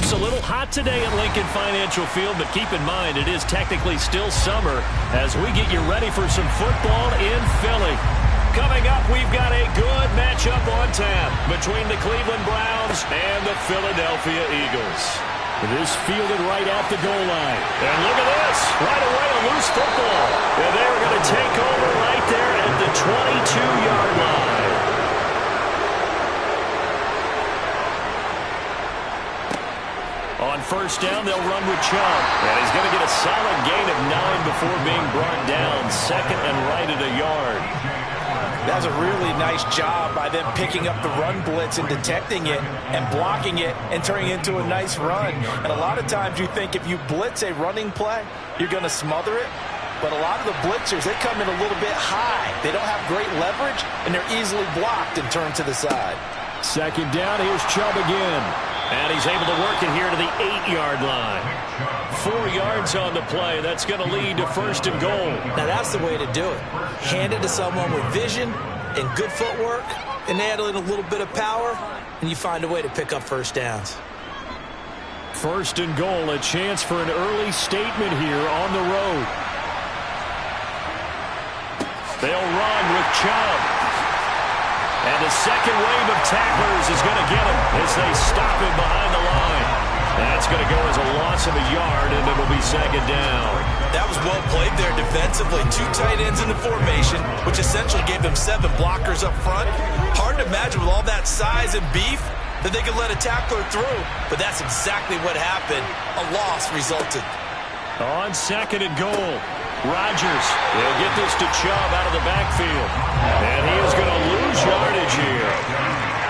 It's a little hot today at Lincoln Financial Field, but keep in mind it is technically still summer as we get you ready for some football in Philly. Coming up, we've got a good matchup on tap between the Cleveland Browns and the Philadelphia Eagles. It is fielded right at the goal line. And look at this. Right away, a loose football. And they're going to take over right there at the 22-yard line. On first down, they'll run with Chubb. And he's going to get a solid gain of 9 before being brought down. Second and right at a yard. That's a really nice job by them picking up the run blitz and detecting it and blocking it and turning it into a nice run. And a lot of times you think if you blitz a running play, you're going to smother it. But a lot of the blitzers, they come in a little bit high. They don't have great leverage, and they're easily blocked and turned to the side. Second down, here's Chubb again. And he's able to work it here to the 8-yard line. 4 yards on the play. That's going to lead to first and goal. Now that's the way to do it. Hand it to someone with vision and good footwork, and add in a little bit of power, and you find a way to pick up first downs. First and goal, a chance for an early statement here on the road. They'll run with Chubb. And the second wave of tacklers is going to get him as they stop him behind the line. That's going to go as a loss of a yard, and it'll be second down. That was well played there defensively. 2 tight ends in the formation, which essentially gave them 7 blockers up front. Hard to imagine with all that size and beef that they could let a tackler through. But that's exactly what happened. A loss resulted. On second and goal, Rodgers will get this to Chubb out of the backfield. And he is going to lose yardage here.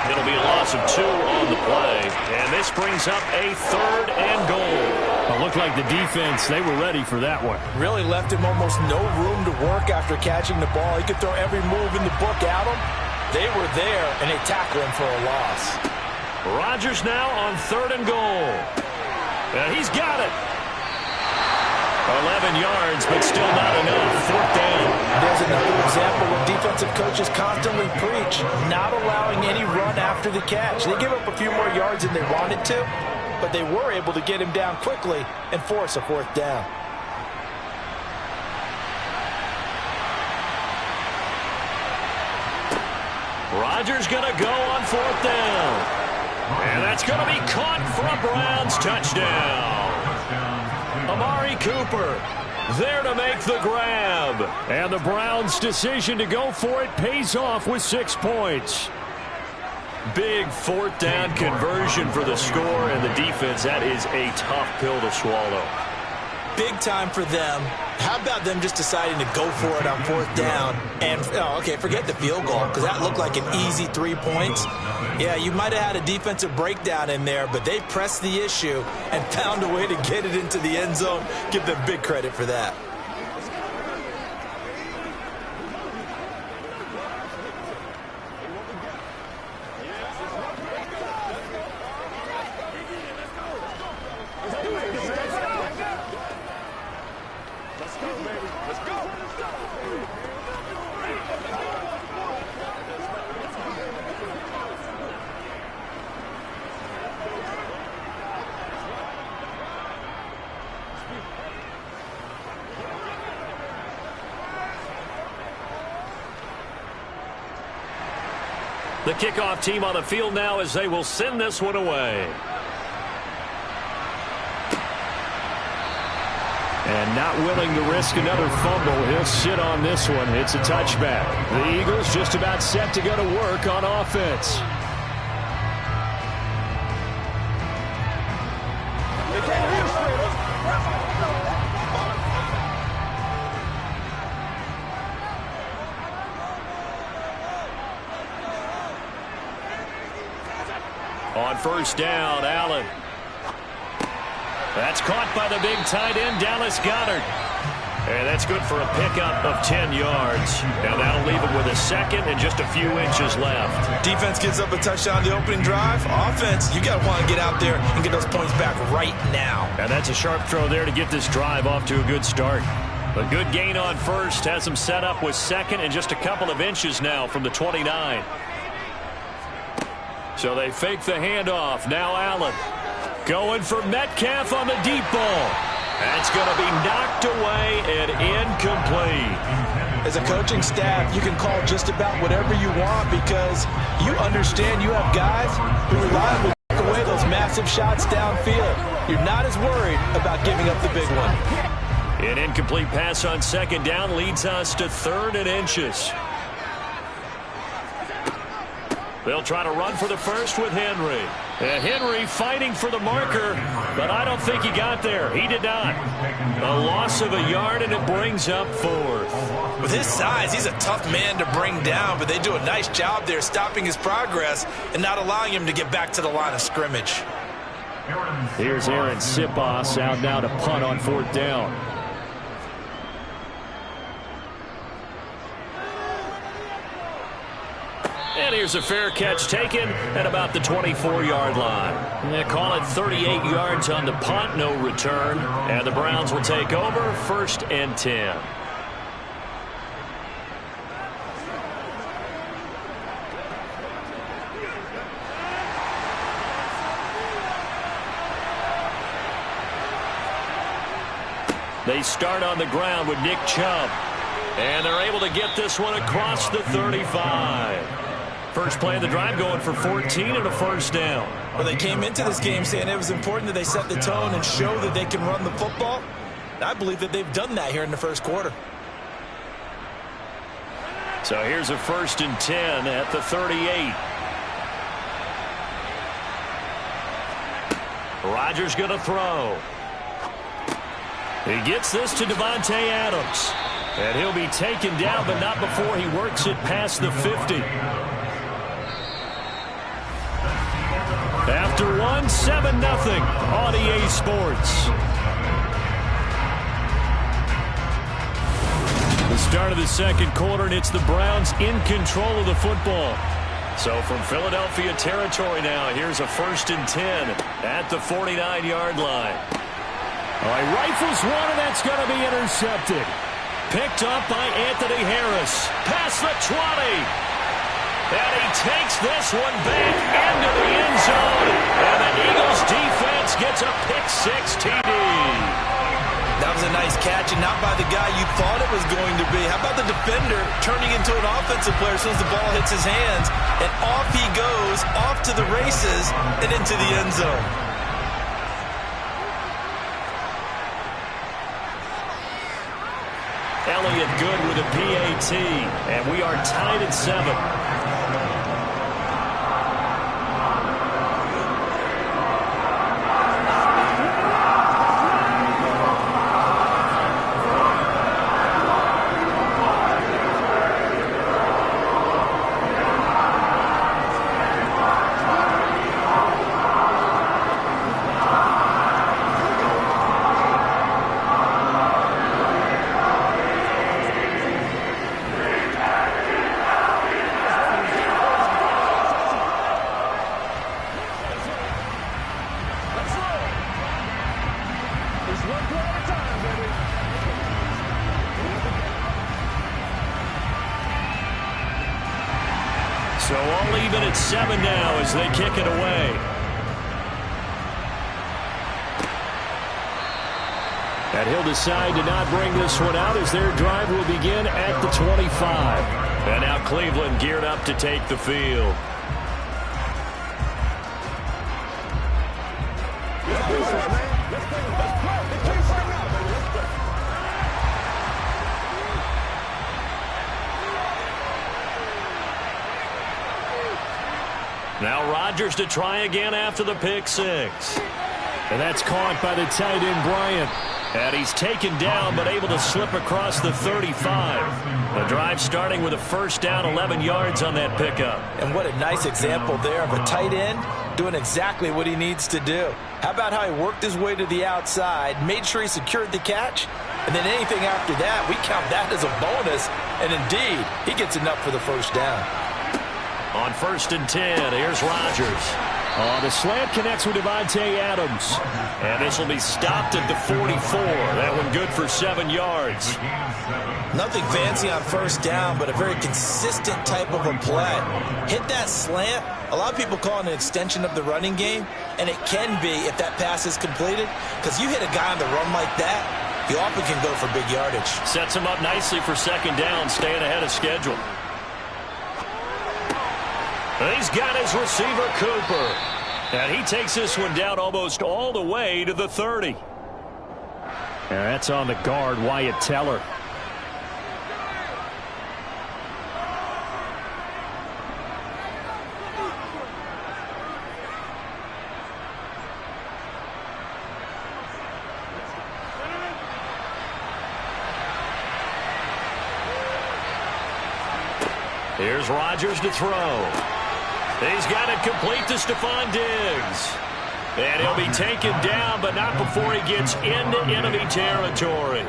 It'll be a loss of 2 on the play. And this brings up a third and goal. It looked like the defense, they were ready for that one. Really left him almost no room to work after catching the ball. He could throw every move in the book at him. They were there, and they tackled him for a loss. Rodgers now on third and goal. And he's got it. 11 yards, but still not enough. Fourth down. There's another example of defensive coaches constantly preach, not allowing any run after the catch. They give up a few more yards than they wanted to, but they were able to get him down quickly and force a fourth down. Rodgers going to go on fourth down. And that's going to be caught for a Browns touchdown. Amari Cooper there to make the grab. And the Browns' decision to go for it pays off with 6 points. Big fourth down conversion for the score, and the defense, that is a tough pill to swallow. Big time for them. How about them just deciding to go for it on fourth down? And, okay, forget the field goal, because that looked like an easy 3 points. Yeah, you might have had a defensive breakdown in there, but they pressed the issue and found a way to get it into the end zone. Give them big credit for that. The kickoff team on the field now as they will send this one away. And not willing to risk another fumble, he'll sit on this one. It's a touchback. The Eagles just about set to go to work on offense. On first down, Allen. That's caught by the big tight end, Dallas Goedert. And that's good for a pickup of 10 yards. Now that'll leave him with a second and just a few inches left. Defense gives up a touchdown the opening drive. Offense, you got to want to get out there and get those points back right now. And that's a sharp throw there to get this drive off to a good start. A good gain on first has him set up with second and just a couple of inches now from the 29. So they fake the handoff. Now Allen. Going for Metcalf on the deep ball. That's going to be knocked away and incomplete. As a coaching staff, you can call just about whatever you want because you understand you have guys who reliably take away those massive shots downfield. You're not as worried about giving up the big one. An incomplete pass on second down leads us to 3rd and inches. They'll try to run for the first with Henry. Henry fighting for the marker, but I don't think he got there. He did not. A loss of a yard, and it brings up 4th. With his size, he's a tough man to bring down, but they do a nice job there stopping his progress and not allowing him to get back to the line of scrimmage. Here's Aaron Sipos out now to punt on 4th down. And here's a fair catch taken at about the 24-yard line. They call it 38 yards on the punt, no return. And the Browns will take over 1st and 10. They start on the ground with Nick Chubb. And they're able to get this one across the 35. First play of the drive going for 14 and a first down. Well, they came into this game saying it was important that they set the tone and show that they can run the football. And I believe that they've done that here in the first quarter. So here's a 1st and 10 at the 38. Rodgers going to throw. He gets this to Devontae Adams. And he'll be taken down, but not before he works it past the 50. After 7-0 on EA Sports. The start of the second quarter, and it's the Browns in control of the football. So from Philadelphia territory now, here's a 1st and 10 at the 49-yard line. All right, rifles one, and that's going to be intercepted. Picked up by Anthony Harris. Past the 20. And he takes this one back into the end zone. And the Eagles defense gets a pick-6 TD. That was a nice catch, and not by the guy you thought it was going to be. How about the defender turning into an offensive player as soon as the ball hits his hands? And off he goes, off to the races, and into the end zone. Elliott good with a PAT, and we are tied at 7. So all even at 7 now as they kick it away. And he'll decide to not bring this one out as their drive will begin at the 25. And now Cleveland geared up to take the field. Now Rodgers to try again after the pick-6. And that's caught by the tight end Bryant. And he's taken down but able to slip across the 35. The drive starting with a first down, 11 yards on that pickup. And what a nice example there of a tight end doing exactly what he needs to do. How about how he worked his way to the outside, made sure he secured the catch, and then anything after that, we count that as a bonus. And indeed, he gets enough for the first down. On 1st and 10, here's Rodgers. The slant connects with Devontae Adams. And this will be stopped at the 44. That one good for 7 yards. Nothing fancy on first down, but a very consistent type of a play. Hit that slant. A lot of people call it an extension of the running game, and it can be if that pass is completed, because you hit a guy on the run like that, he often can go for big yardage. Sets him up nicely for second down, staying ahead of schedule. He's got his receiver, Cooper. And he takes this one down almost all the way to the 30. And that's on the guard, Wyatt Teller. Here's Rodgers to throw. He's got it complete to Stephon Diggs. And he'll be taken down, but not before he gets into enemy territory.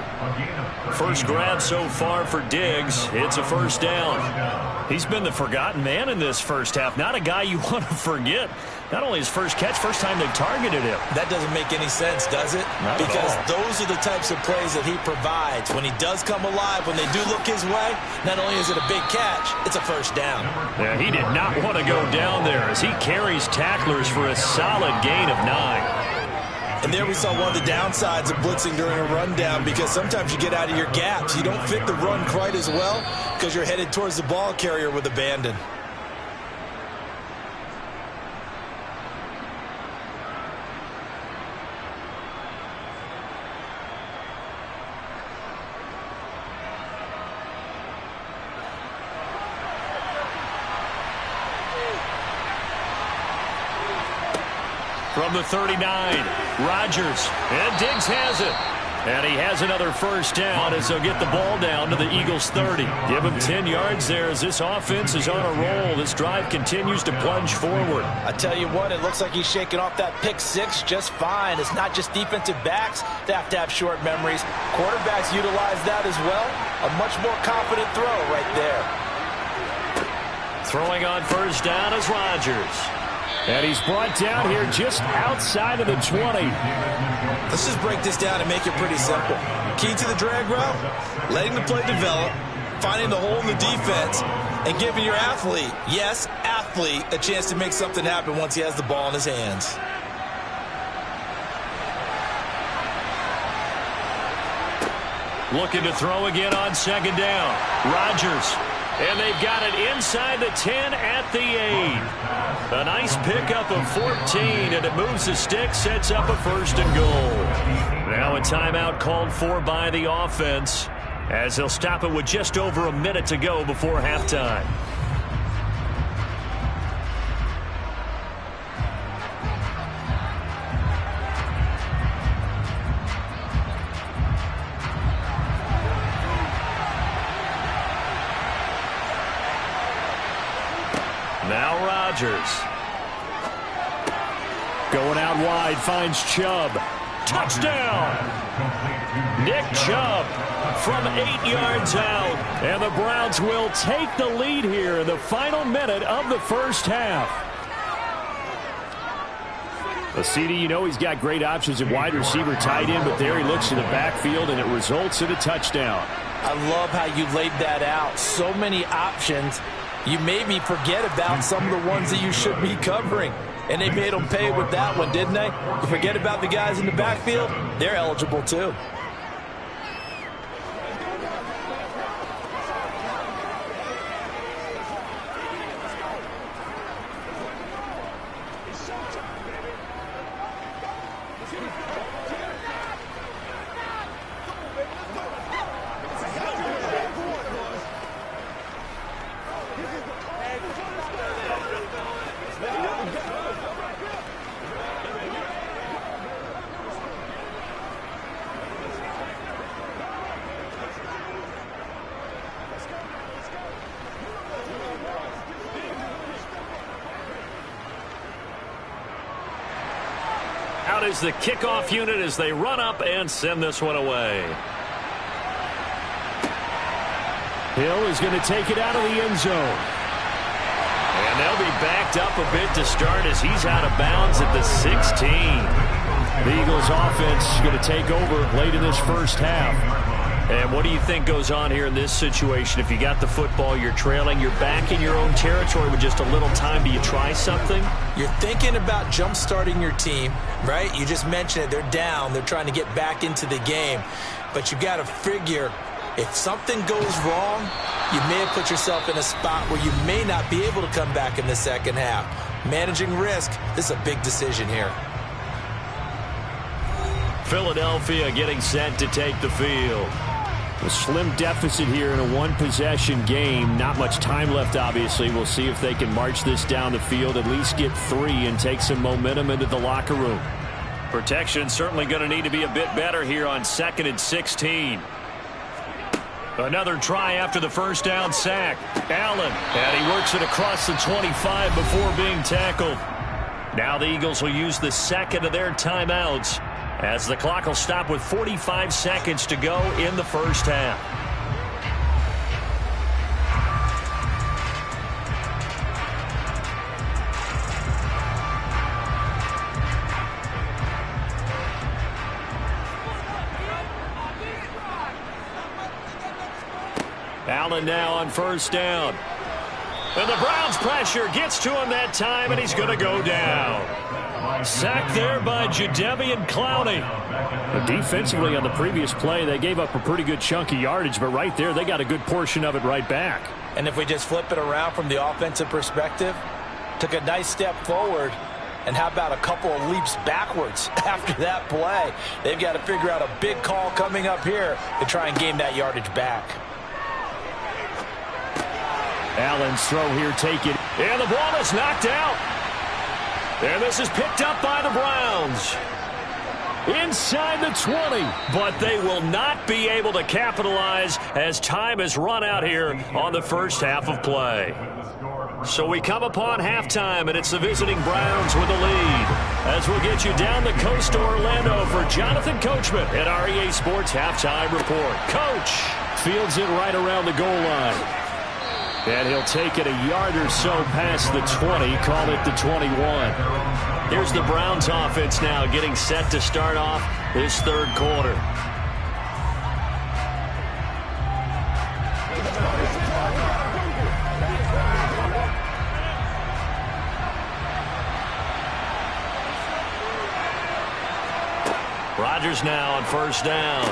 First grab so far for Diggs. It's a first down. He's been the forgotten man in this first half. Not a guy you want to forget. Not only his first catch, first time they've targeted him. That doesn't make any sense, does it? Not because at all. Those are the types of plays that he provides. When he does come alive, when they do look his way, not only is it a big catch, it's a first down. Yeah, he did not want to go down there as he carries tacklers for a solid gain of 9. And there we saw one of the downsides of blitzing during a rundown, because sometimes you get out of your gaps. You don't fit the run quite as well because you're headed towards the ball carrier with abandon. From the 39, Rodgers, and Diggs has it. And he has another first down as they'll get the ball down to the Eagles' 30. Give him 10 yards there as this offense is on a roll. This drive continues to plunge forward. I tell you what, it looks like he's shaking off that pick six just fine. It's not just defensive backs that have to have short memories. Quarterbacks utilize that as well. A much more confident throw right there. Throwing on first down is Rodgers. And he's brought down here just outside of the 20. Let's just break this down and make it pretty simple. Key to the drag route, letting the play develop, finding the hole in the defense, and giving your athlete, yes, athlete, a chance to make something happen once he has the ball in his hands. Looking to throw again on second down. Rodgers. And they've got it inside the 10 at the 8. A nice pickup of 14, and it moves the stick, sets up a first and goal. Now a timeout called for by the offense as they'll stop it with just over a minute to go before halftime. Now Rodgers. Going out wide, finds Chubb. Touchdown! Nick Chubb from 8 yards out. And the Browns will take the lead here in the final minute of the first half. A CD, you know he's got great options at wide receiver, tight end, but there he looks to the backfield, and it results in a touchdown. I love how you laid that out. So many options. You made me forget about some of the ones that you should be covering. And they made them pay with that one, didn't they? You forget about the guys in the backfield, they're eligible too. Out is the kickoff unit as they run up and send this one away. Hill is going to take it out of the end zone. And they'll be backed up a bit to start as he's out of bounds at the 16. The Eagles offense is going to take over late in this first half. And what do you think goes on here in this situation? If you got the football, you're trailing, you're back in your own territory with just a little time. Do you try something? You're thinking about jump-starting your team, right? You just mentioned it. They're down. They're trying to get back into the game. But you got to figure, if something goes wrong, you may have put yourself in a spot where you may not be able to come back in the second half. Managing risk, this is a big decision here. Philadelphia getting set to take the field. A slim deficit here in a one-possession game. Not much time left, obviously. We'll see if they can march this down the field, at least get 3 and take some momentum into the locker room. Protection certainly going to need to be a bit better here on 2nd and 16. Another try after the first down sack. Allen, and he works it across the 25 before being tackled. Now the Eagles will use the second of their timeouts, as the clock will stop with 45 seconds to go in the first half. Allen now on first down. And the Browns' pressure gets to him that time, and he's going to go down. Sacked there by Jadeveon Clowney. Defensively on the previous play, they gave up a pretty good chunk of yardage, but right there, they got a good portion of it right back. And if we just flip it around from the offensive perspective, took a nice step forward, and how about a couple of leaps backwards after that play? They've got to figure out a big call coming up here to try and gain that yardage back. Allen's throw here taken, and the ball is knocked out. And this is picked up by the Browns. Inside the 20, but they will not be able to capitalize as time has run out here on the first half of play. So we come upon halftime, and it's the visiting Browns with the lead. As we'll get you down the coast to Orlando for Jonathan Coachman at our EA Sports Halftime Report. Coach fields it right around the goal line. And he'll take it a yard or so past the 20, call it the 21. Here's the Browns offense now getting set to start off this third quarter. Rodgers now on first down.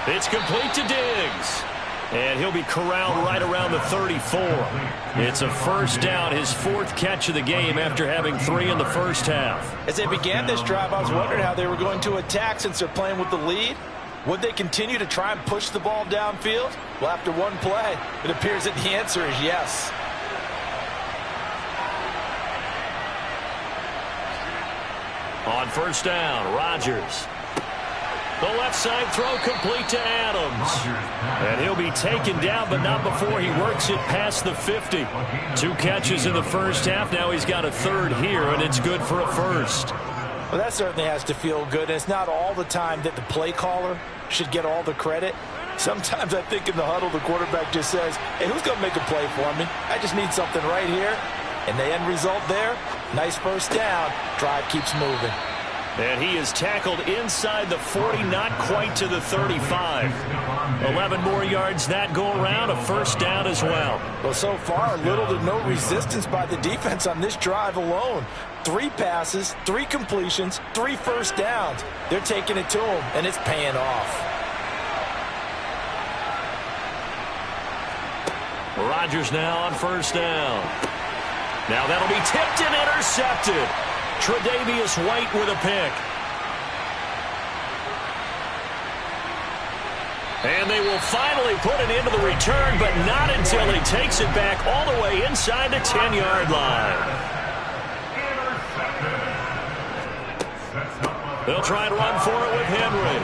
It's complete to Diggs. And he'll be corralled right around the 34. It's a first down, his 4th catch of the game after having 3 in the first half. As they began this drive, I was wondering how they were going to attack since they're playing with the lead. Would they continue to try and push the ball downfield? Well, after one play, it appears that the answer is yes. On first down, Rodgers. The left side throw complete to Adams. And he'll be taken down, but not before he works it past the 50. 2 catches in the first half. Now he's got a 3rd here, and it's good for a first. Well, that certainly has to feel good. And it's not all the time that the play caller should get all the credit. Sometimes I think in the huddle, the quarterback just says, hey, who's going to make a play for me? I just need something right here. And the end result there, nice first down. Drive keeps moving. And he is tackled inside the 40, not quite to the 35. 11 more yards that go around, a first down as well. Well, so far, little to no resistance by the defense on this drive alone. 3 passes, 3 completions, 3 first downs. They're taking it to him, and it's paying off. Rodgers now on first down. Now that'll be tipped and intercepted. Tre'Davious White with a pick. And they will finally put an end to the return, but not until he takes it back all the way inside the 10-yard line. They'll try and run for it with Henry.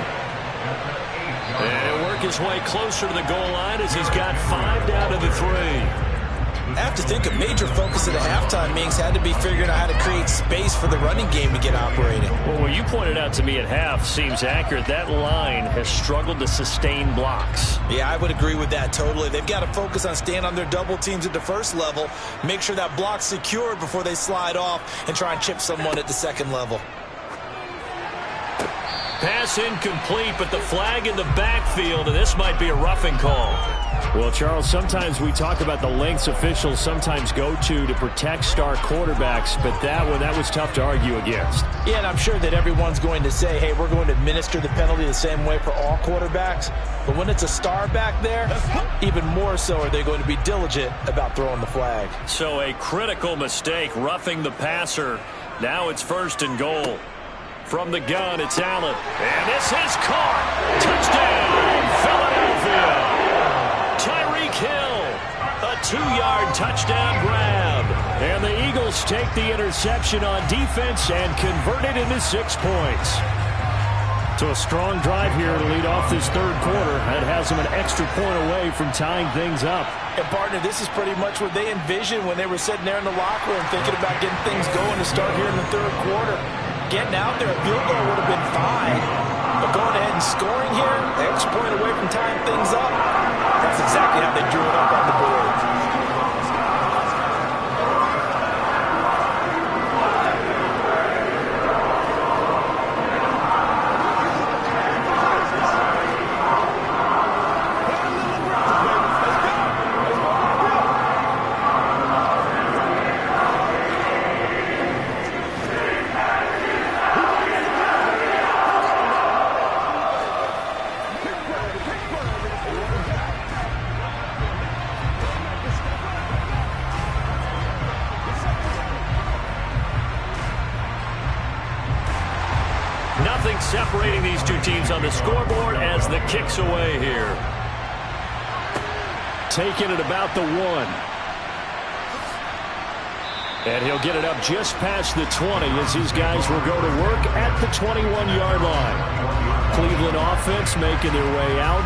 And he'll work his way closer to the goal line as he's got 5 down to the 3. I have to think a major focus at the halftime meetings had to be figuring out how to create space for the running game to get operating. Well, what you pointed out to me at half seems accurate. That line has struggled to sustain blocks. Yeah, I would agree with that totally. They've got to focus on staying on their double teams at the first level, make sure that block's secure before they slide off and try and chip someone at the second level. Pass incomplete, but the flag in the backfield, and this might be a roughing call. Well, Charles, sometimes we talk about the lengths officials sometimes go to protect star quarterbacks, but that was tough to argue against. Yeah, and I'm sure that everyone's going to say, hey, we're going to administer the penalty the same way for all quarterbacks. But when it's a star back there, even more so are they going to be diligent about throwing the flag. So a critical mistake, roughing the passer. Now it's 1st and goal. From the gun, it's Allen. And this is caught. Touchdown, Philadelphia. Tyreek Hill, a 2-yard touchdown grab. And the Eagles take the interception on defense and convert it into 6 points. So a strong drive here to lead off this third quarter. That has them an extra point away from tying things up. And, partner, this is pretty much what they envisioned when they were sitting there in the locker room thinking about getting things going to start here in the third quarter. Getting out there, a field goal would have been fine. But going ahead and scoring here, the extra point away from tying things up, that's exactly how they drew it up on the board. Nothing separating these two teams on the scoreboard as the kick's away here. Taking it about the 1. And he'll get it up just past the 20 as his guys will go to work at the 21-yard line. Cleveland offense making their way out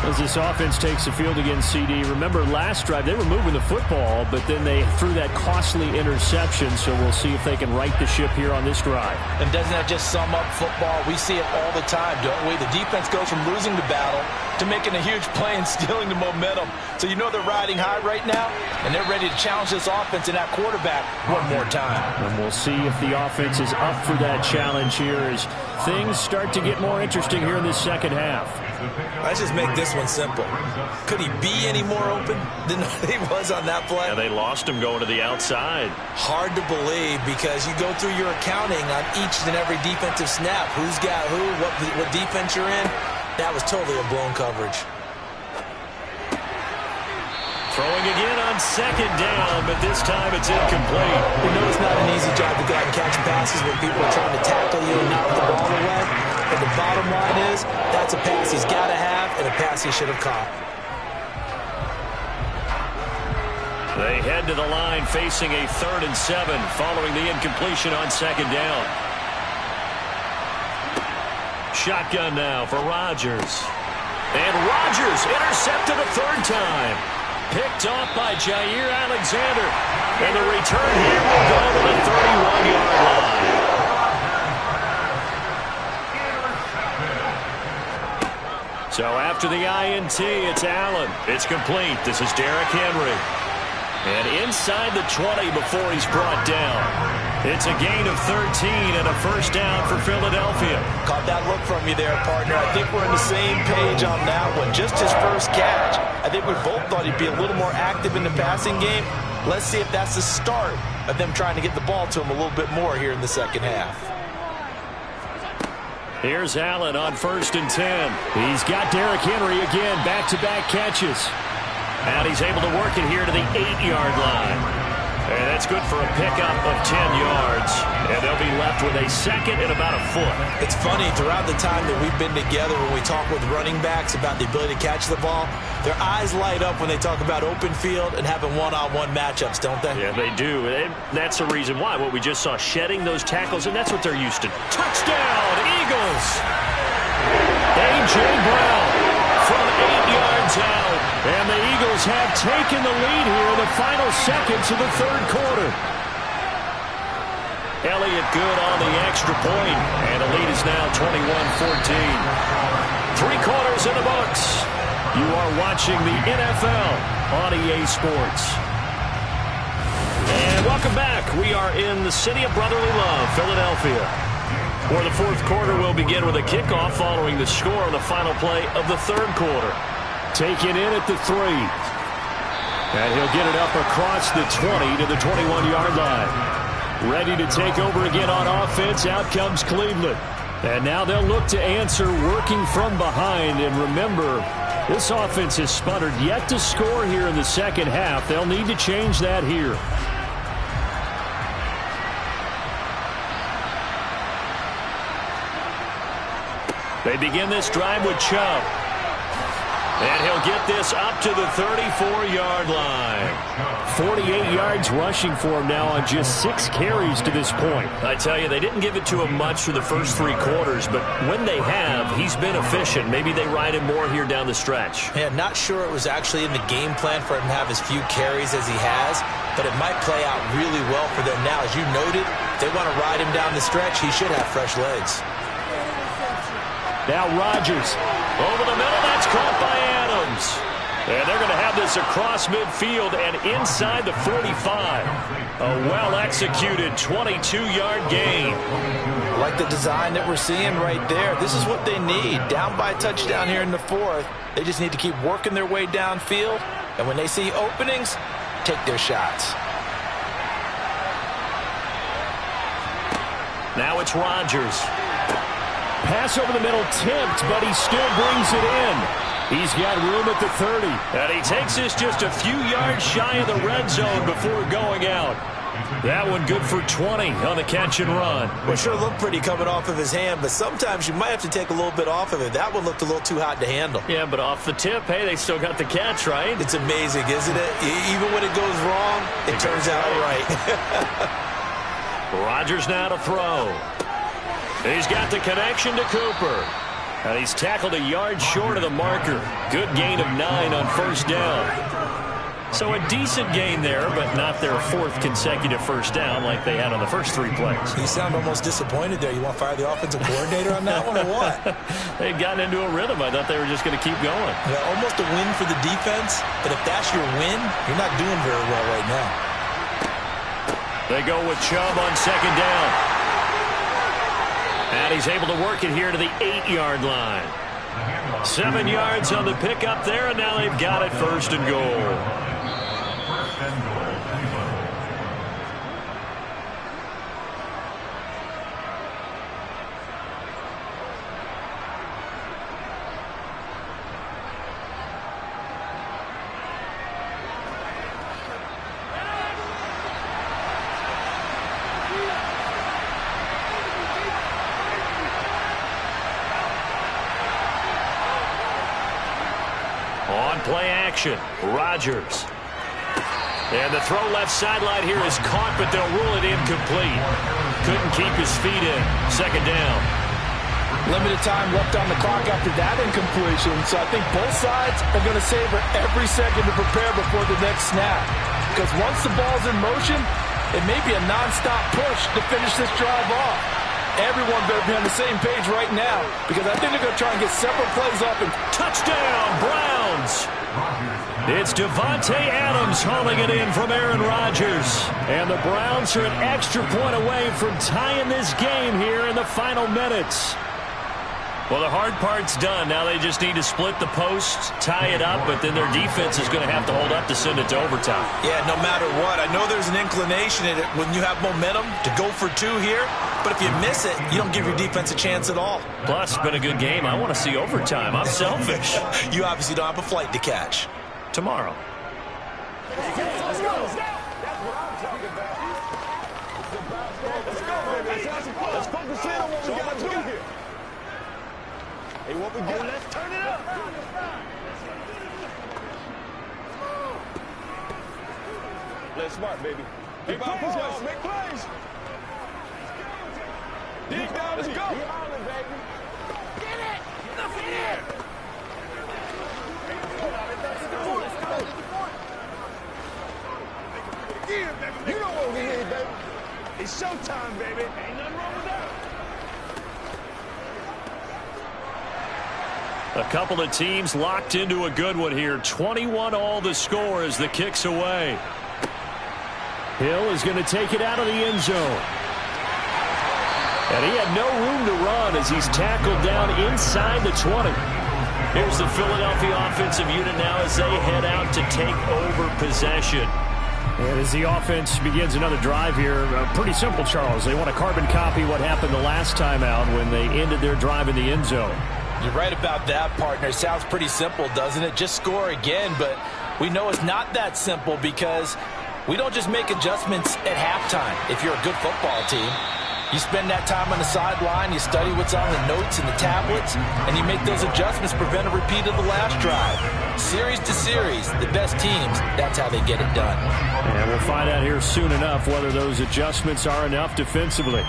as this offense takes the field against CD. Remember, last drive, they were moving the football, but then they threw that costly interception, so we'll see if they can right the ship here on this drive. And doesn't that just sum up football? We see it all the time, don't we? The defense goes from losing the battle to making a huge play and stealing the momentum. So you know they're riding high right now, and they're ready to challenge this offense and that quarterback one more time. And we'll see if the offense is up for that challenge here as things start to get more interesting here in this second half. Let's just make this one simple. Could he be any more open than he was on that play? Yeah, they lost him going to the outside. Hard to believe because you go through your accounting on each and every defensive snap. Who's got who, what defense you're in. That was totally a blown coverage. Throwing again on 2nd down, but this time it's incomplete. You know it's not an easy job to go out and catch passes when people are trying to tackle you and knock the ball away. But the bottom line is, that's a pass he's got to have and a pass he should have caught. They head to the line facing a 3rd and 7 following the incompletion on 2nd down. Shotgun now for Rodgers. And Rodgers intercepted a 3rd time. Picked off by Jair Alexander. And the return here will go to the 31-yard line. So after the INT, it's Allen. It's complete. This is Derrick Henry. And inside the 20 before he's brought down. It's a gain of 13 and a 1st down for Philadelphia. Caught that look from you there, partner. I think we're on the same page on that one. Just his first catch. I think we both thought he'd be a little more active in the passing game. Let's see if that's the start of them trying to get the ball to him a little bit more here in the second half. Here's Allen on 1st and 10. He's got Derrick Henry again, back-to-back catches. And he's able to work it here to the 8-yard line. And that's good for a pickup of 10 yards. And they'll be left with a 2nd and about a foot. It's funny, throughout the time that we've been together, when we talk with running backs about the ability to catch the ball, their eyes light up when they talk about open field and having one-on-one matchups, don't they? Yeah, they do. And that's the reason why. What we just saw, shedding those tackles, and that's what they're used to. Touchdown, Eagles! A.J. Brown from 8 yards out. And the Eagles have taken the lead here in the final seconds of the third quarter. Elliott good on the extra point, and the lead is now 21-14. 3 quarters in the books. You are watching the NFL on EA Sports. And welcome back. We are in the city of brotherly love, Philadelphia. For the fourth quarter, we'll begin with a kickoff following the score on the final play of the third quarter. Taken in at the 3. And he'll get it up across the 20 to the 21-yard line. Ready to take over again on offense. Out comes Cleveland. And now they'll look to answer working from behind. And remember, this offense has sputtered yet to score here in the second half. They'll need to change that here. They begin this drive with Chubb. And he'll get this up to the 34-yard line. 48 yards rushing for him now on just 6 carries to this point. I tell you, they didn't give it to him much for the first 3 quarters, but when they have, he's been efficient. Maybe they ride him more here down the stretch. Yeah, not sure it was actually in the game plan for him to have as few carries as he has, but it might play out really well for them now. As you noted, if they want to ride him down the stretch, he should have fresh legs. Now Rodgers. Over the middle, that's caught by Adams. And they're going to have this across midfield and inside the 45. A well-executed 22-yard gain. I like the design that we're seeing right there. This is what they need. Down by a touchdown here in the 4th. They just need to keep working their way downfield. And when they see openings, take their shots. Now it's Rodgers. Pass over the middle tipped, but he still brings it in. He's got room at the 30. And he takes this just a few yards shy of the red zone before going out. That one good for 20 on the catch and run. Well, sure looked pretty coming off of his hand, but sometimes you might have to take a little bit off of it. That one looked a little too hot to handle. Yeah, but off the tip, hey, they still got the catch, right? It's amazing, isn't it? Even when it goes wrong, it turns out right. Rodgers now to throw. He's got the connection to Cooper. And he's tackled a yard short of the marker. Good gain of 9 on first down. So a decent gain there, but not their 4th consecutive first down like they had on the first 3 plays. You sound almost disappointed there. You want to fire the offensive coordinator on that one or what? They'd gotten into a rhythm. I thought they were just going to keep going. Yeah, almost a win for the defense, but if that's your win, you're not doing very well right now. They go with Chubb on second down. And he's able to work it here to the 8-yard line. 7 yards on the pickup there, and now they've got it first and goal. Play action. Rodgers. And the throw left sideline here is caught, but they'll rule it incomplete. Couldn't keep his feet in. Second down. Limited time left on the clock after that incompletion, so I think both sides are going to savor every second to prepare before the next snap. Because once the ball's in motion, it may be a nonstop push to finish this drive off. Everyone better be on the same page right now, because I think they're going to try and get several plays up. And touchdown, Browns! It's Devontae Adams hauling it in from Aaron Rodgers. And the Browns are an extra point away from tying this game here in the final minutes. Well, the hard part's done. Now they just need to split the posts, tie it up, but then their defense is going to have to hold up to send it to overtime. Yeah, no matter what. I know there's an inclination in it when you have momentum to go for 2 here, but if you miss it, you don't give your defense a chance at all. Plus, it's been a good game. I want to see overtime. I'm selfish. You obviously don't have a flight to catch. Tomorrow. Let's go. That's what I'm talking about. Let's go, baby. Let's focus in on what we got to do here. Hey, what we got? Let's turn it up. Play smart, baby. Make plays, y'all. Make plays. Dig down, let's go. Get it. Get it. again, baby. You know what we need, baby. It's showtime, baby. Ain't nothing wrong with that. A couple of teams locked into a good one here. 21 all the score as the kick's away. Hill is going to take it out of the end zone. And he had no room to run as he's tackled down inside the 20. Here's the Philadelphia offensive unit now as they head out to take over possession. And as the offense begins another drive here, pretty simple, Charles. They want to carbon copy what happened the last time out when they ended their drive in the end zone. You're right about that, partner. It sounds pretty simple, doesn't it? Just score again, but we know it's not that simple because we don't just make adjustments at halftime if you're a good football team. You spend that time on the sideline, you study what's on the notes and the tablets, and you make those adjustments, prevent a repeat of the last drive. Series to series, the best teams, that's how they get it done. And we'll find out here soon enough whether those adjustments are enough defensively.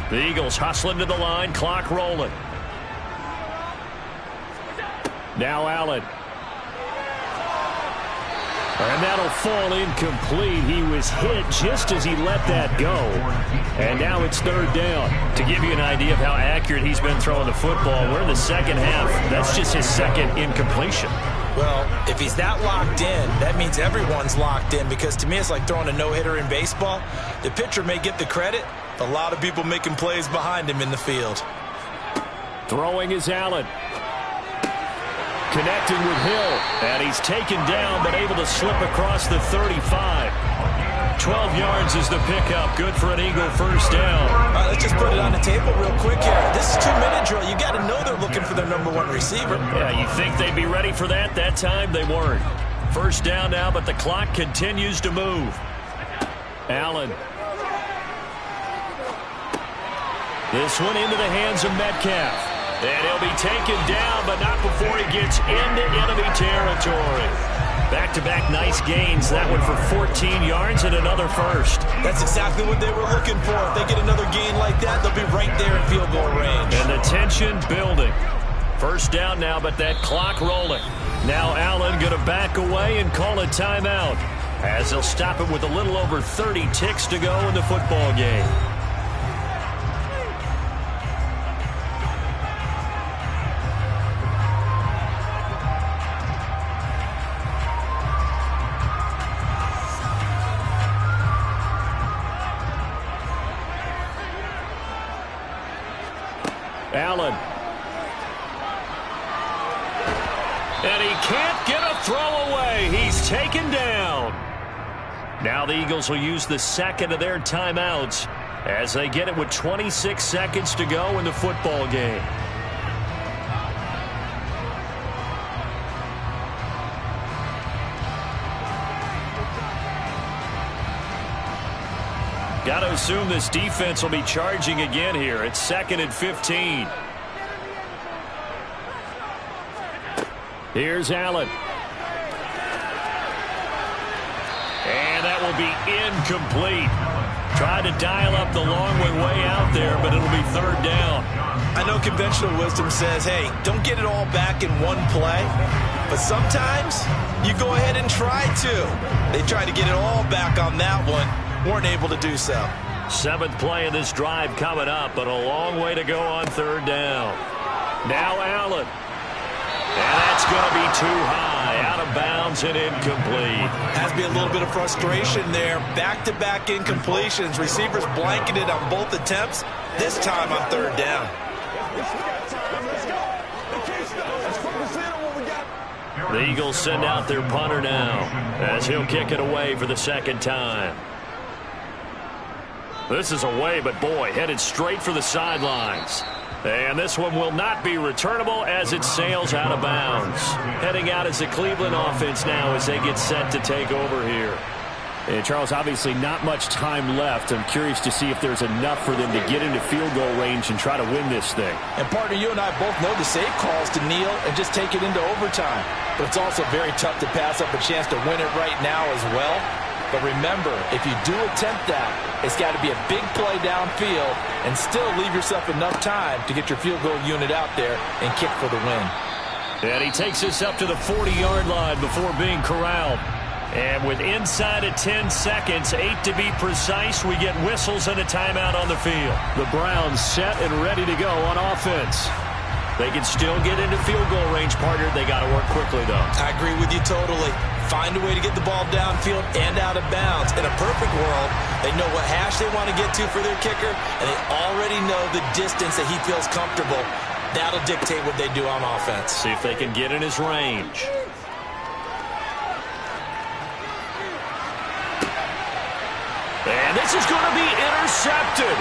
The Eagles hustling to the line, clock rolling. Now Allen. And that'll fall incomplete. He was hit just as he let that go. And now it's third down. To give you an idea of how accurate he's been throwing the football, we're in the second half. That's just his second incompletion. Well, if he's that locked in, that means everyone's locked in, because to me it's like throwing a no-hitter in baseball. The pitcher may get the credit, a lot of people making plays behind him in the field. Throwing is Allen. Connecting with Hill. And he's taken down, but able to slip across the 35. 12 yards is the pickup. Good for an Eagle first down. All right, let's just put it on the table real quick here. This is 2-minute drill. You got to know they're looking for their #1 receiver. Yeah, you think they'd be ready for that? That time they weren't. First down now, but the clock continues to move. Allen. This one into the hands of Metcalf. And he'll be taken down, but not before he gets into enemy territory. Back-to-back nice gains. That one for 14 yards and another first. That's exactly what they were looking for. If they get another gain like that, they'll be right there in field goal range. And the tension building. First down now, but that clock rolling. Now Allen going to back away and call a timeout, as they'll stop it with a little over 30 ticks to go in the football game. Allen. And he can't get a throw away. He's taken down. Now the Eagles will use the second of their timeouts as they get it with 26 seconds to go in the football game. Got to assume this defense will be charging again here. It's 2nd and 15. Here's Allen. And that will be incomplete. Tried to dial up the long way out there, but it'll be third down. I know conventional wisdom says, hey, don't get it all back in one play. But sometimes you go ahead and try to. They tried to get it all back on that one. Weren't able to do so. 7th play of this drive coming up, but a long way to go on third down. Now Allen. And that's going to be too high. Out of bounds and incomplete. Has to be a little bit of frustration there. Back-to-back incompletions. Receivers blanketed on both attempts. This time on third down. The Eagles send out their punter now as he'll kick it away for the second time. This is away, but boy, headed straight for the sidelines. And this one will not be returnable as it sails out of bounds. Heading out is the Cleveland offense now as they get set to take over here. And Charles, obviously not much time left. I'm curious to see if there's enough for them to get into field goal range and try to win this thing. And partner, you and I both know the save calls to kneel and just take it into overtime. But it's also very tough to pass up a chance to win it right now as well. But remember, if you do attempt that, it's got to be a big play downfield and still leave yourself enough time to get your field goal unit out there and kick for the win. And he takes us up to the 40-yard line before being corralled. And with inside of 10 seconds, 8 to be precise, we get whistles and a timeout on the field. The Browns set and ready to go on offense. They can still get into field goal range, partner. They got to work quickly, though. I agree with you totally. Find a way to get the ball downfield and out of bounds. In a perfect world, they know what hash they want to get to for their kicker, and they already know the distance that he feels comfortable. That'll dictate what they do on offense. See if they can get in his range. And this is going to be intercepted.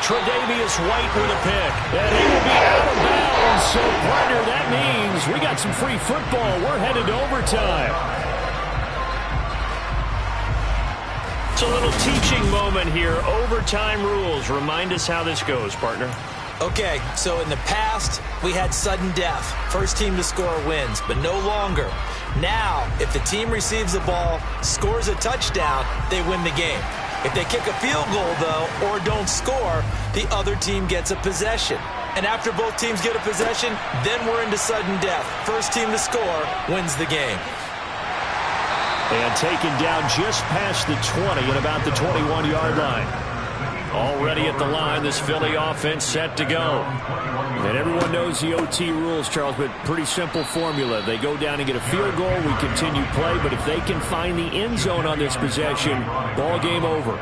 Tre'Davious White with a pick. And he will be out of bounds. So, partner, that means we got some free football. We're headed to overtime. It's a little teaching moment here. Overtime rules. Remind us how this goes, partner. Okay, so in the past, we had sudden death. First team to score wins, but no longer. Now, if the team receives the ball, scores a touchdown, they win the game. If they kick a field goal, though, or don't score, the other team gets a possession. And after both teams get a possession, then we're into sudden death. First team to score wins the game. And taken down just past the 20 at about the 21-yard line. Already at the line, this Philly offense set to go. And everyone knows the OT rules, Charles, but pretty simple formula. They go down and get a field goal, we continue play, but if they can find the end zone on this possession, ball game over.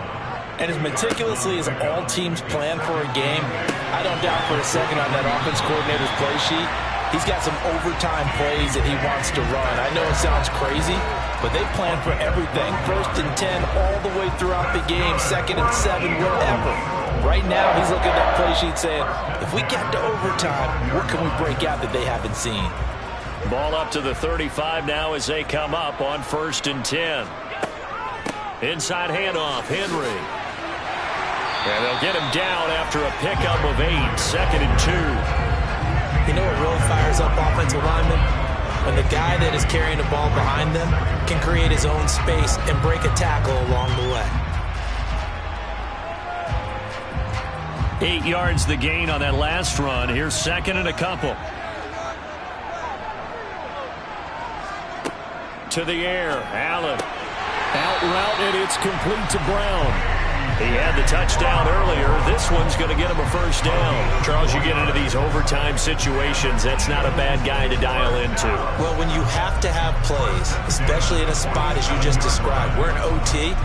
And as meticulously as all teams plan for a game, I don't doubt for a second on that offense coordinator's play sheet, he's got some overtime plays that he wants to run. I know it sounds crazy, but they plan for everything. 1st and 10 all the way throughout the game, 2nd and 7, whatever. Right now, he's looking at that play sheet saying, if we get to overtime, what can we break out that they haven't seen? Ball up to the 35 now as they come up on 1st and 10. Inside handoff, Henry. And they'll get him down after a pickup of 8, 2nd and 2. You know what really fires up offensive linemen? When the guy that is carrying the ball behind them can create his own space and break a tackle along the way. 8 yards the gain on that last run. Here's 2nd and a couple. To the air, Allen. Out route, and it's complete to Brown. He had the touchdown earlier. This one's going to get him a first down. Charles, you get into these overtime situations, that's not a bad guy to dial into. Well, when you have to have plays, especially in a spot as you just described, we're in OT,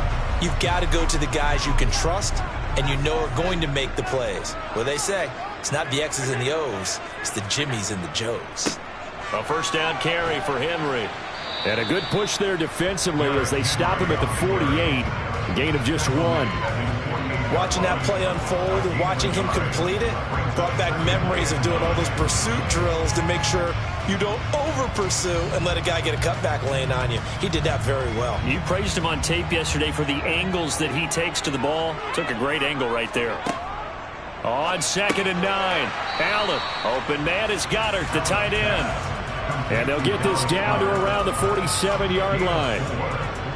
you've got to go to the guys you can trust and you know are going to make the plays. What they say, it's not the X's and the O's, it's the Jimmies and the Joes. A first down carry for Henry. And a good push there defensively as they stop him at the 48. A gain of just 1. Watching that play unfold and watching him complete it brought back memories of doing all those pursuit drills to make sure you don't over-pursue and let a guy get a cutback lane on you. He did that very well. You praised him on tape yesterday for the angles that he takes to the ball. Took a great angle right there. On 2nd and 9, Allen. Open man is Goddard, the tight end. And they'll get this down to around the 47-yard line.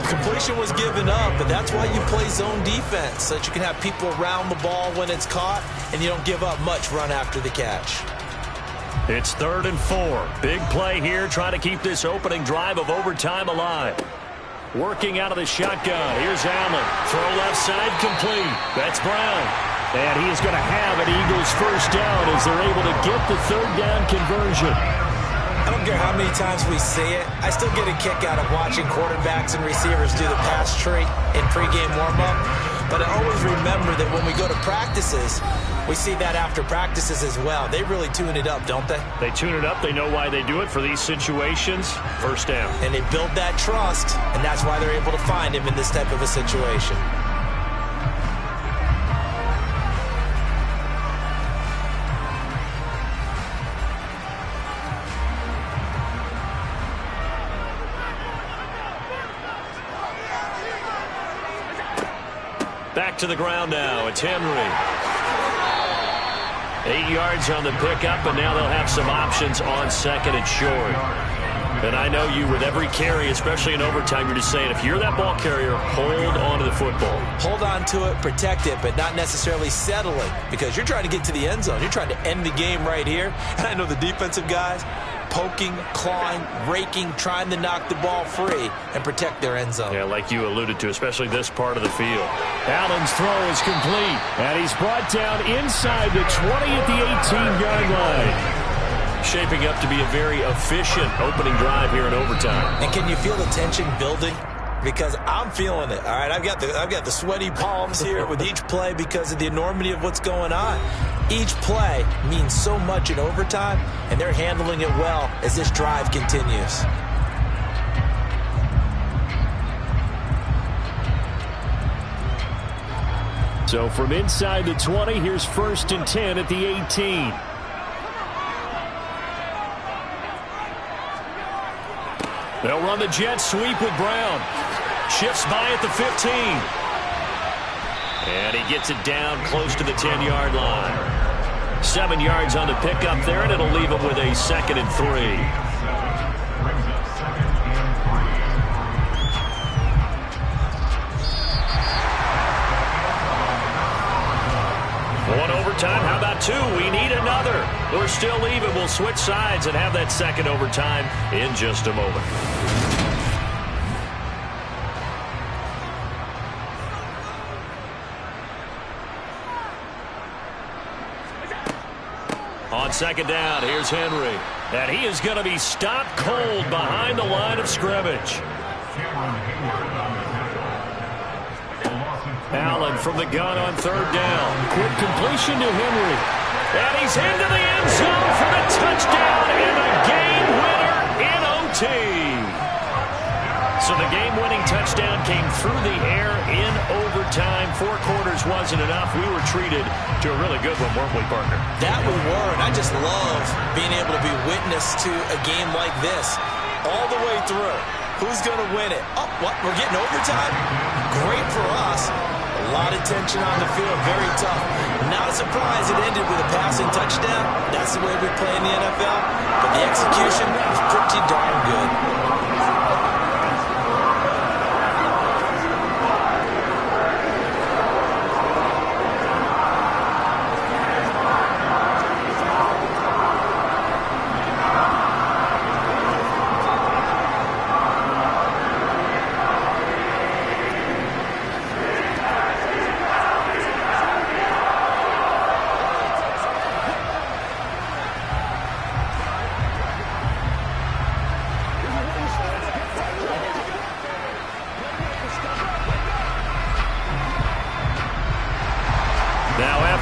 Completion was given up, but that's why you play zone defense, so that you can have people around the ball when it's caught, and you don't give up much run after the catch. It's 3rd and 4. Big play here, trying to keep this opening drive of overtime alive. Working out of the shotgun. Here's Allen. Throw left side, complete. That's Brown. And he is going to have an Eagles first down as they're able to get the 3rd down conversion. I don't care how many times we see it. I still get a kick out of watching quarterbacks and receivers do the pass tree in pregame warm-up. But I always remember that when we go to practices, we see that after practices as well. They really tune it up, don't they? They tune it up. They know why they do it for these situations. First down. And they build that trust, and that's why they're able to find him in this type of a situation. Back to the ground now. It's Henry. 8 yards on the pickup, and now they'll have some options on 2nd and short. And I know you, with every carry, especially in overtime, you're just saying, if you're that ball carrier, hold on to the football. Hold on to it, protect it, but not necessarily settling, because you're trying to get to the end zone. You're trying to end the game right here. And I know the defensive guys, poking, clawing, raking, trying to knock the ball free and protect their end zone. Yeah, like you alluded to, especially this part of the field. Allen's throw is complete, and he's brought down inside the 20 at the 18-yard line. Shaping up to be a very efficient opening drive here in overtime. And can you feel the tension building? Because I'm feeling it. All right, I've got the sweaty palms here with each play because of the enormity of what's going on. Each play means so much in overtime, and they're handling it well as this drive continues. So from inside the 20, here's 1st and 10 at the 18. They'll run the jet sweep with Brown. Shifts by at the 15. And he gets it down close to the 10-yard line. 7 yards on the pickup there, and it'll leave him with a 2nd and 3. One overtime. How about 2? We need another. We're still even. We'll switch sides and have that 2nd overtime in just a moment. On 2nd down, here's Henry. And he is going to be stopped cold behind the line of scrimmage. Allen from the gun on 3rd down. Quick completion to Henry. And he's into the end zone for the touchdown and a game winner in OT. So the game-winning touchdown came through the air in overtime. 4 quarters wasn't enough. We were treated to a really good one, weren't we, partner? That we were, and I just love being able to be witness to a game like this all the way through. Who's going to win it? Oh, what? We're getting overtime? Great for us. A lot of tension on the field. Very tough. Not a surprise it ended with a passing touchdown. That's the way we play in the NFL. But the execution was pretty darn good.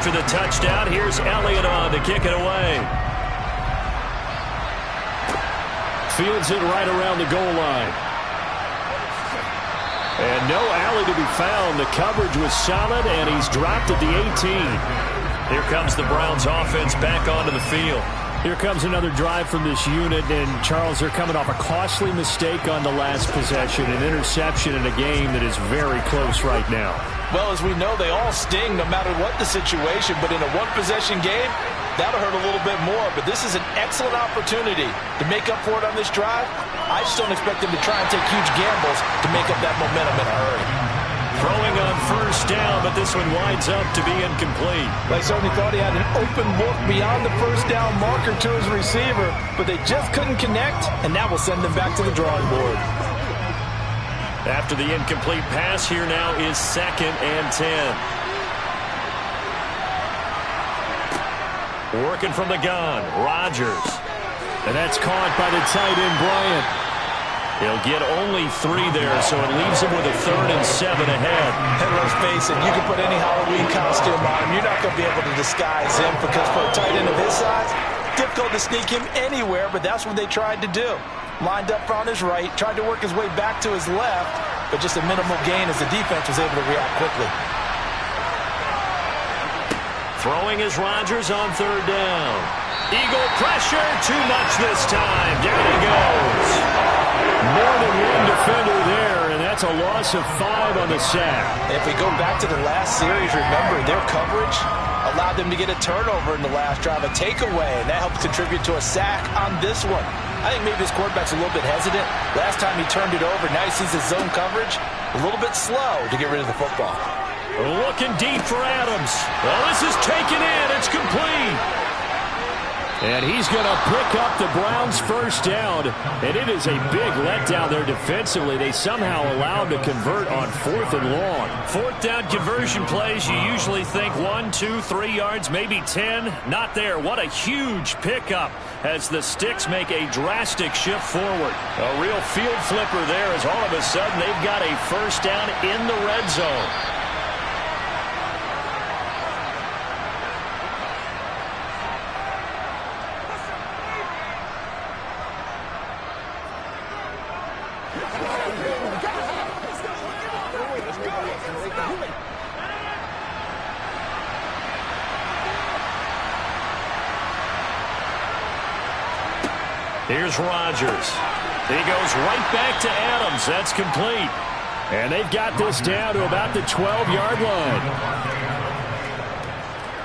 After the touchdown, here's Elliott on to kick it away. Fields it right around the goal line. And no alley to be found. The coverage was solid, and he's dropped at the 18. Here comes the Browns offense back onto the field. Here comes another drive from this unit, and Charles, they're coming off a costly mistake on the last possession, an interception in a game that is very close right now. Well, as we know, they all sting no matter what the situation, but in a one-possession game, that'll hurt a little bit more. But this is an excellent opportunity to make up for it on this drive. I just don't expect them to try and take huge gambles to make up that momentum in a hurry. Throwing on 1st down, but this one winds up to be incomplete. They certainly thought he had an open look beyond the 1st down marker to his receiver, but they just couldn't connect, and that will send them back to the drawing board. After the incomplete pass, here now is 2nd and 10. Working from the gun, Rodgers. And that's caught by the tight end, Bryant. He'll get only 3 there, so it leaves him with a 3rd and 7 ahead. And let's face it, you can put any Halloween costume on him. You're not going to be able to disguise him because for a tight end of his size, difficult to sneak him anywhere, but that's what they tried to do. Lined up on his right, tried to work his way back to his left, but just a minimal gain as the defense was able to react quickly. Throwing is Rodgers on 3rd down. Eagle pressure, too much this time. Down he goes. More than one defender there, and that's a loss of 5 on the sack. If we go back to the last series, remember their coverage allowed them to get a turnover in the last drive, a takeaway, and that helped contribute to a sack on this one. I think maybe his quarterback's a little bit hesitant. Last time he turned it over, now he sees his zone coverage a little bit slow to get rid of the football. Looking deep for Adams. Well, this is taken in. It's complete. And he's going to pick up the Browns' first down. And it is a big letdown there defensively. They somehow allowed to convert on 4th and long. 4th down conversion plays, you usually think 1, 2, 3 yards, maybe 10. Not there. What a huge pickup as the Sticks make a drastic shift forward. A real field flipper there as all of a sudden they've got a first down in the red zone. Here's Rodgers. He goes right back to Adams. That's complete. And they've got this down to about the 12-yard line.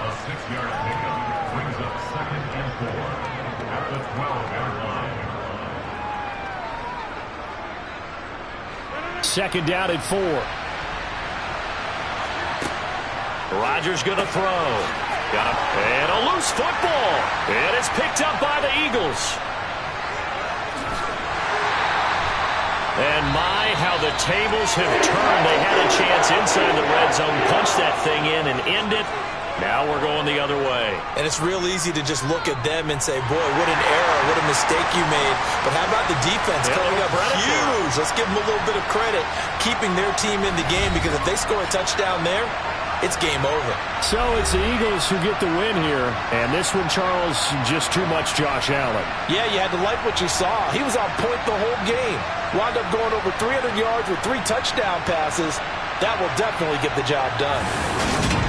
A 6-yard pickup brings up 2nd and 4 at the 12-yard line. 2nd down and 4. Rodgers going to throw. And a loose football. And it's picked up by the Eagles. And my, how the tables have turned. They had a chance inside the red zone, punch that thing in and end it. Now we're going the other way. And it's real easy to just look at them and say, boy, what an error, what a mistake you made. But how about the defense coming up huge? Let's give them a little bit of credit, keeping their team in the game, because if they score a touchdown there, it's game over. So it's the Eagles who get the win here. And this one, Charles, just too much Josh Allen. Yeah, you had to like what you saw. He was on point the whole game. Wound up going over 300 yards with 3 touchdown passes. That will definitely get the job done.